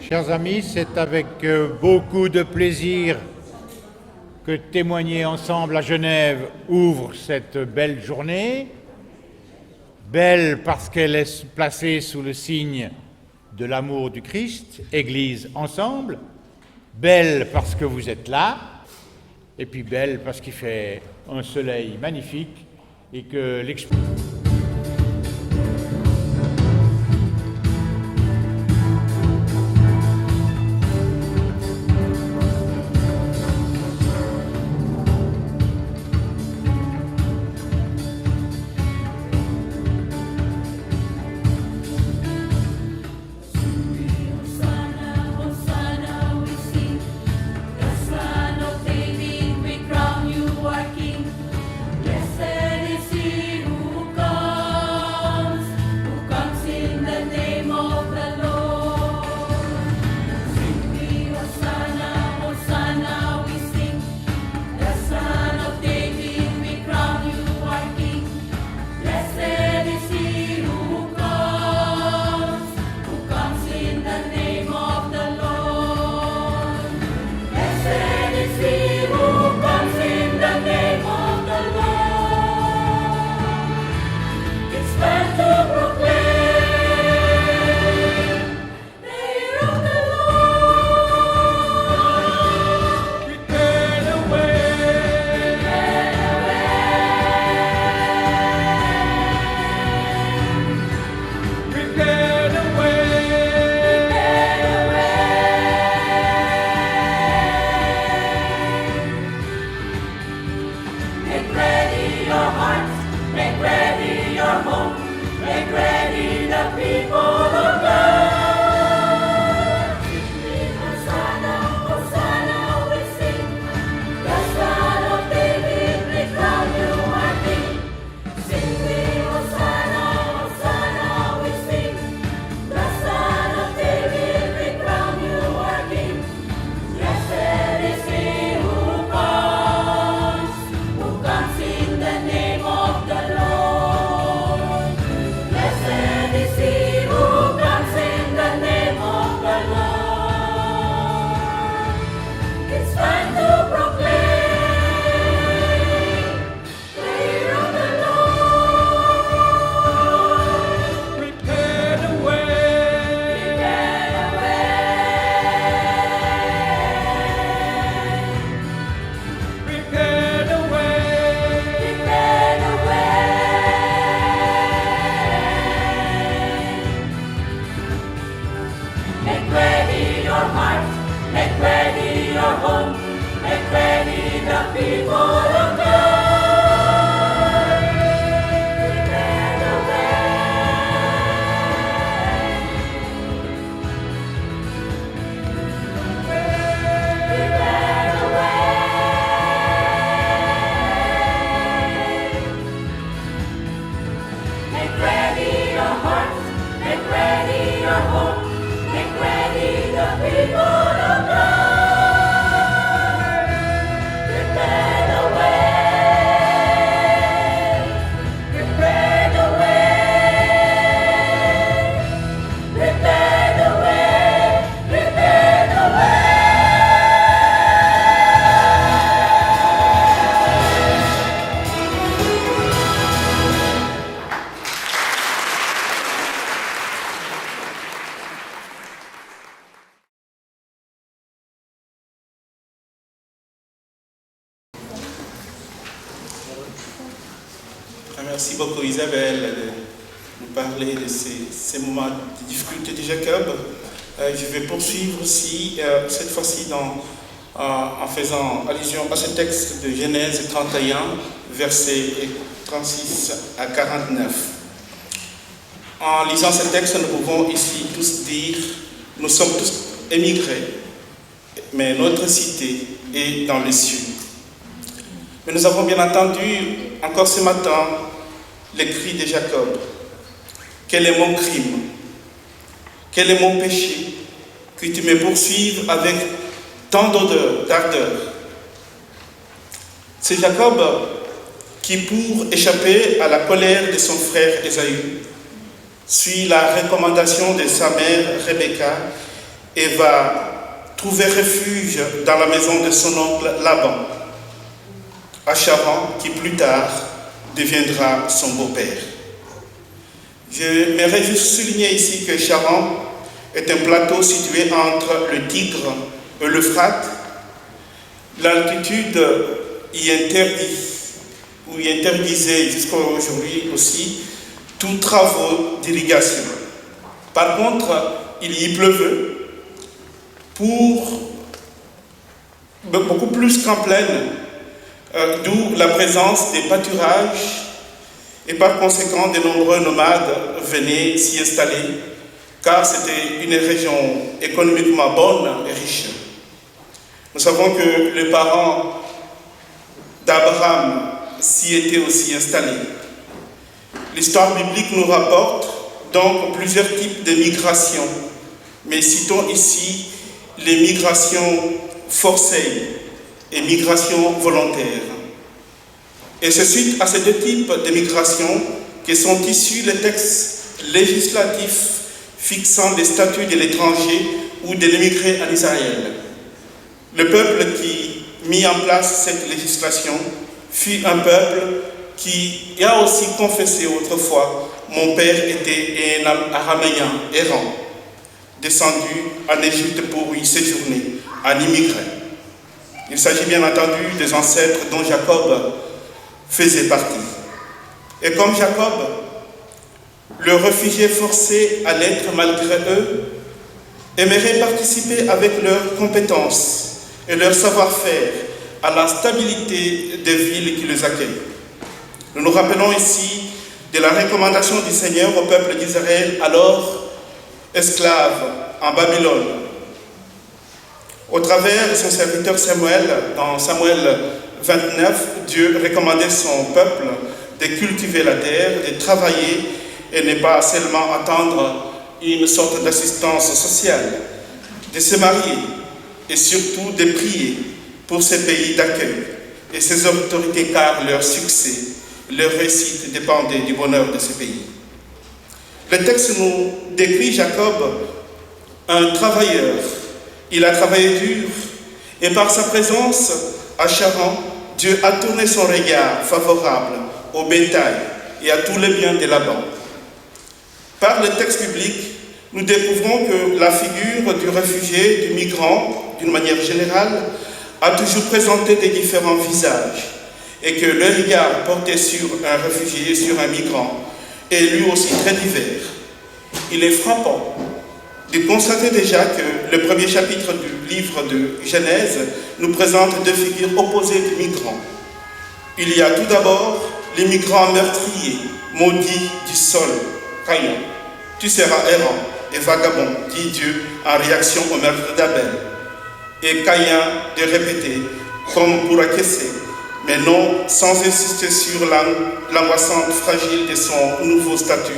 Chers amis, c'est avec beaucoup de plaisir que Témoigner ensemble à Genève ouvre cette belle journée. Belle parce qu'elle est placée sous le signe de l'amour du Christ, Église ensemble. Belle parce que vous êtes là. Et puis belle parce qu'il fait un soleil magnifique et que l'exposition... Merci beaucoup Isabelle de nous parler de ces moments de difficulté de Jacob. Je vais poursuivre aussi, cette fois-ci en faisant allusion à ce texte de Genèse 31, versets 36 à 49. En lisant ce texte, nous pouvons ici tous dire, nous sommes tous émigrés, mais notre cité est dans les cieux. Mais nous avons bien entendu, encore ce matin, les cris de Jacob. Quel est mon crime? Quel est mon péché que tu me poursuives avec tant d'ardeur? C'est Jacob qui, pour échapper à la colère de son frère Ésaü, suit la recommandation de sa mère Rebecca et va trouver refuge dans la maison de son oncle Laban, à Charan, qui plus tard deviendra son beau-père. J'aimerais juste souligner ici que Charan est un plateau situé entre le Tigre et l'Euphrate. L'altitude y interdit, ou y interdisait jusqu'à aujourd'hui aussi, tous travaux d'irrigation. Par contre, il y pleuvait beaucoup plus qu'en plaine, d'où la présence des pâturages, et par conséquent, de nombreux nomades venaient s'y installer, car c'était une région économiquement bonne et riche. Nous savons que les parents d'Abraham s'y étaient aussi installés. L'histoire biblique nous rapporte donc plusieurs types de migrations, mais citons ici les migrations forcées et migrations volontaires. Et c'est suite à ces deux types de migrations que sont issus les textes législatifs fixant les statuts de l'étranger ou de l'émigré en Israël. Le peuple qui mit en place cette législation fut un peuple qui a aussi confessé autrefois « Mon père était un araméen errant, descendu en Égypte pour y séjourner, en immigré. » Il s'agit bien entendu des ancêtres dont Jacob faisait partie. Et comme Jacob, le réfugié forcé à l'être malgré eux, aimerait participer avec leurs compétences et leur savoir-faire à la stabilité des villes qui les accueillent. Nous nous rappelons ici de la recommandation du Seigneur au peuple d'Israël, alors esclave en Babylone. Au travers de son serviteur Samuel, dans Samuel 29, Dieu recommandait son peuple de cultiver la terre, de travailler et ne pas seulement attendre une sorte d'assistance sociale, de se marier et surtout de prier pour ces pays d'accueil et ces autorités, car leur succès, leur réussite dépendait du bonheur de ces pays. Le texte nous décrit Jacob, un travailleur. Il a travaillé dur et par sa présence à Charan, Dieu a tourné son regard favorable au bétail et à tous les biens de Laban. Par le texte biblique, nous découvrons que la figure du réfugié, du migrant, d'une manière générale, a toujours présenté des différents visages et que le regard porté sur un réfugié et sur un migrant est lui aussi très divers. Il est frappant de constater déjà que le premier chapitre du livre de Genèse nous présente deux figures opposées du migrant. Il y a tout d'abord les migrants meurtriers, maudits du sol, Caïn. Tu seras errant et vagabond, dit Dieu en réaction au meurtre d'Abel. Et Caïn de répéter, comme pour acquiescer, mais non sans insister sur l'angoissante fragile de son nouveau statut.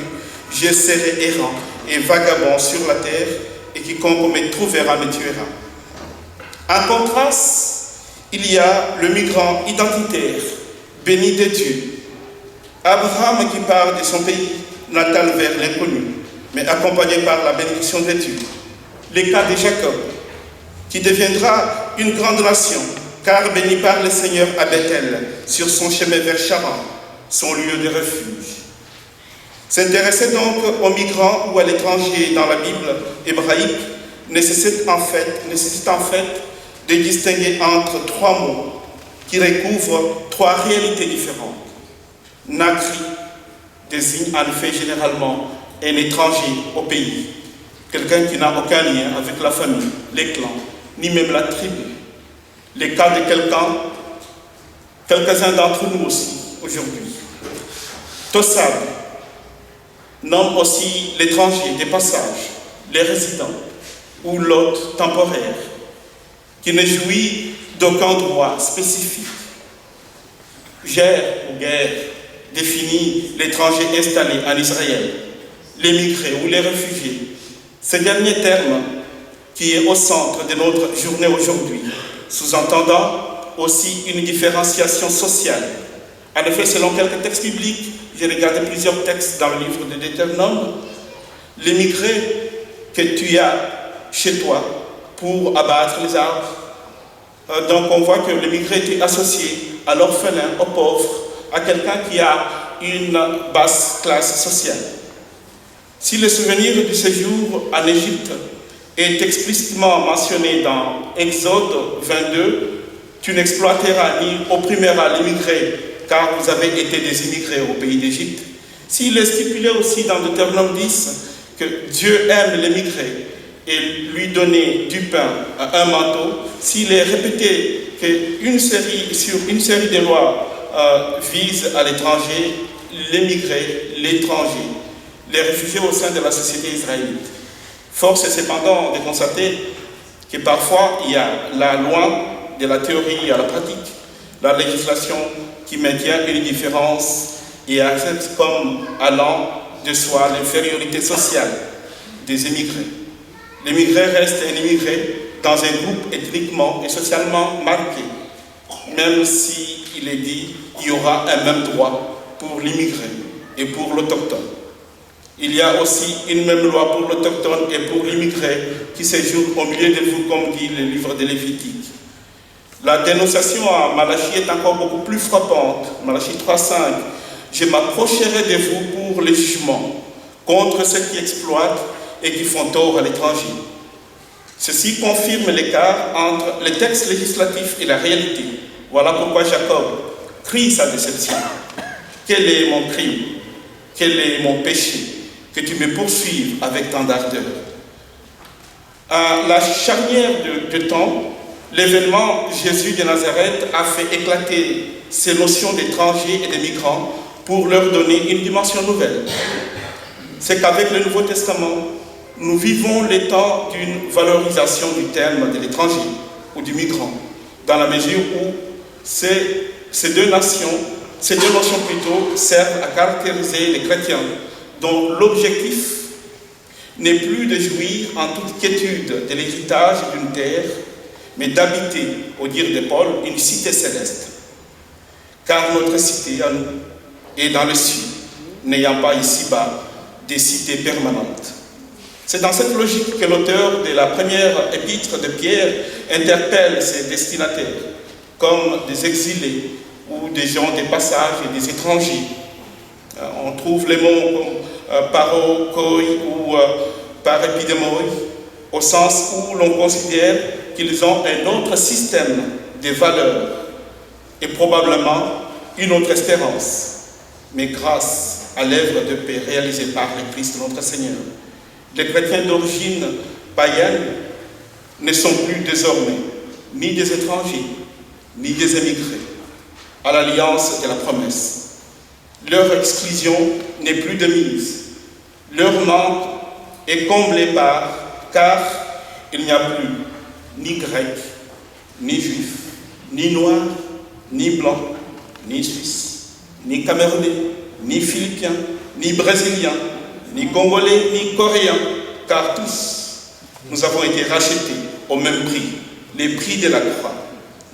Je serai errant et vagabond sur la terre, et quiconque me trouvera me tuera. En contraste, il y a le migrant identitaire, béni de Dieu. Abraham qui part de son pays natal vers l'inconnu, mais accompagné par la bénédiction de Dieu. Le cas de Jacob, qui deviendra une grande nation, car béni par le Seigneur à Bethel, sur son chemin vers Charan, son lieu de refuge. S'intéresser donc aux migrants ou à l'étranger dans la Bible hébraïque nécessite en fait de distinguer entre trois mots qui recouvrent trois réalités différentes. Nakri désigne en fait généralement un étranger au pays, quelqu'un qui n'a aucun lien avec la famille, les clans, ni même la tribu. Les cas de quelques-uns d'entre nous aussi aujourd'hui. Tossab nomme aussi l'étranger des passages, les résidents ou l'hôte temporaire, qui ne jouit d'aucun droit spécifique. Gère ou guerre définit l'étranger installé en Israël, l'émigré ou les réfugiés. Ce dernier terme qui est au centre de notre journée aujourd'hui, sous-entendant aussi une différenciation sociale. En effet, selon quelques textes bibliques, j'ai regardé plusieurs textes dans le livre de Deutéronome, l'émigré que tu as chez toi pour abattre les arbres. Donc on voit que l'émigré était associé à l'orphelin, au pauvre, à quelqu'un qui a une basse classe sociale. Si le souvenir du séjour en Égypte est explicitement mentionné dans Exode 22, tu n'exploiteras ni opprimeras l'immigré, car vous avez été des immigrés au pays d'Égypte. S'il est stipulé aussi dans Deutéronome 10 que Dieu aime l'immigré et lui donner du pain, un manteau, s'il est répété sur une série de lois vise à l'étranger, l'émigré, l'étranger, les réfugiés au sein de la société israélite. Force est cependant de constater que parfois il y a la loi de la théorie à la pratique, la législation qui maintient une différence et accepte comme allant de soi l'infériorité sociale des immigrés. L'immigré reste un immigré dans un groupe ethniquement et socialement marqué, même s'il est dit qu'il y aura un même droit pour l'immigré et pour l'autochtone. Il y a aussi une même loi pour l'autochtone et pour l'immigré qui séjourne au milieu de vous, comme dit le livre de Lévitique. La dénonciation à Malachie est encore beaucoup plus frappante. Malachie 3,5. Je m'approcherai de vous pour les jugements contre ceux qui exploitent et qui font tort à l'étranger. Ceci confirme l'écart entre les textes législatifs et la réalité. Voilà pourquoi Jacob crie sa déception. Quel est mon crime? Quel est mon péché? Que tu me poursuives avec tant d'ardeur. À la charnière de temps, l'événement Jésus de Nazareth a fait éclater ces notions d'étrangers et de migrants pour leur donner une dimension nouvelle. C'est qu'avec le Nouveau Testament, nous vivons les temps d'une valorisation du terme de l'étranger ou du migrant, dans la mesure où ces deux notions plutôt servent à caractériser les chrétiens dont l'objectif n'est plus de jouir en toute quiétude de l'héritage d'une terre, mais d'habiter, au dire de Paul, une cité céleste. Car notre cité à nous est dans le ciel, n'ayant pas ici-bas des cités permanentes. C'est dans cette logique que l'auteur de la première épître de Pierre interpelle ses destinataires comme des exilés ou des gens des passages et des étrangers. On trouve les mots comme parokoi ou parépidémoi, au sens où l'on considère qu'ils ont un autre système de valeurs et probablement une autre espérance, mais grâce à l'œuvre de paix réalisée par le Christ notre Seigneur. Les chrétiens d'origine païenne ne sont plus désormais ni des étrangers, ni des émigrés, à l'alliance de la promesse. Leur exclusion n'est plus de mise. Leur manque est comblé car il n'y a plus ni grec, ni juif, ni noir, ni blanc, ni suisse, ni camerounais, ni philippien, ni brésilien, ni congolais, ni coréen, car tous, nous avons été rachetés au même prix, les prix de la croix.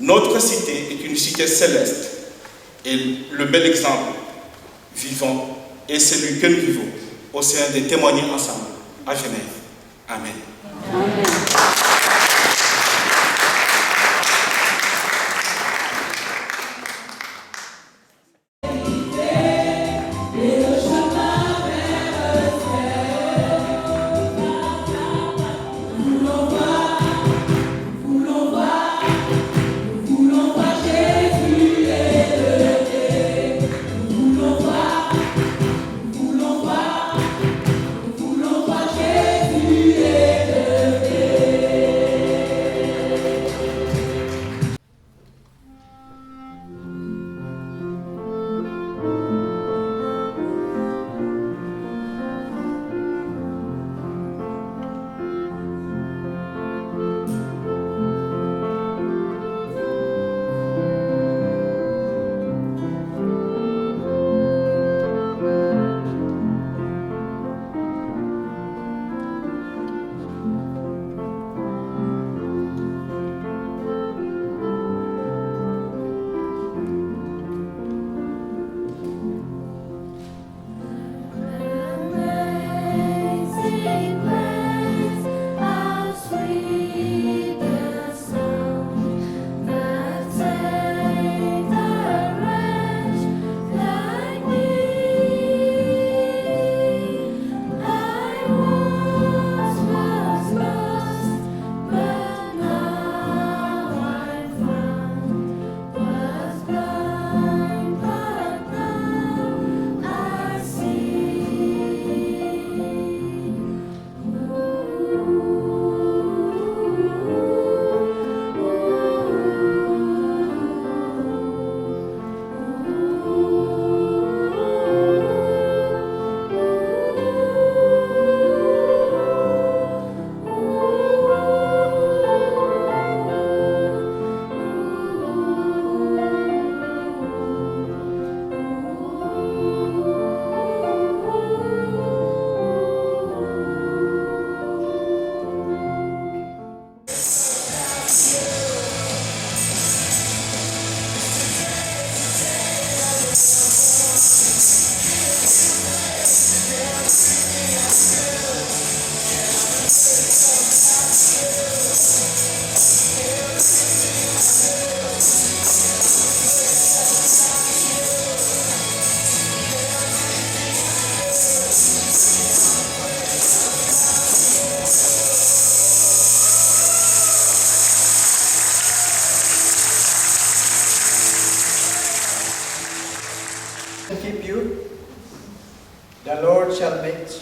Notre cité est une cité céleste, et le bel exemple vivant est celui que nous vivons au sein des témoignages ensemble à Genève. Amen. Amen. Jésus est levé.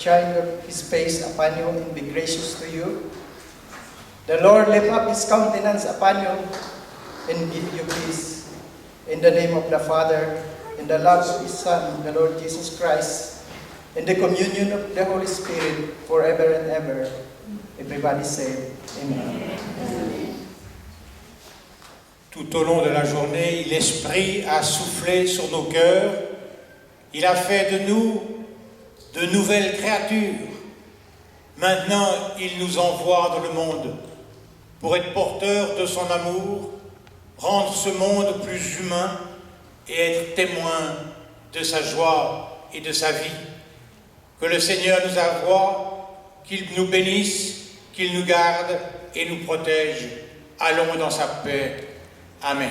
shine his face upon you and be gracious to you. The Lord lift up his countenance upon you and give you peace. In the name of the Father, in the love of his Son, the Lord Jesus Christ, in the communion of the Holy Spirit, forever and ever. Everybody say, Amen. Tout au long de la journée, l'Esprit a soufflé sur nos cœurs. Il a fait de nous de nouvelles créatures. Maintenant, il nous envoie dans le monde pour être porteur de son amour, rendre ce monde plus humain et être témoin de sa joie et de sa vie. Que le Seigneur nous envoie, qu'il nous bénisse, qu'il nous garde et nous protège. Allons dans sa paix. Amen.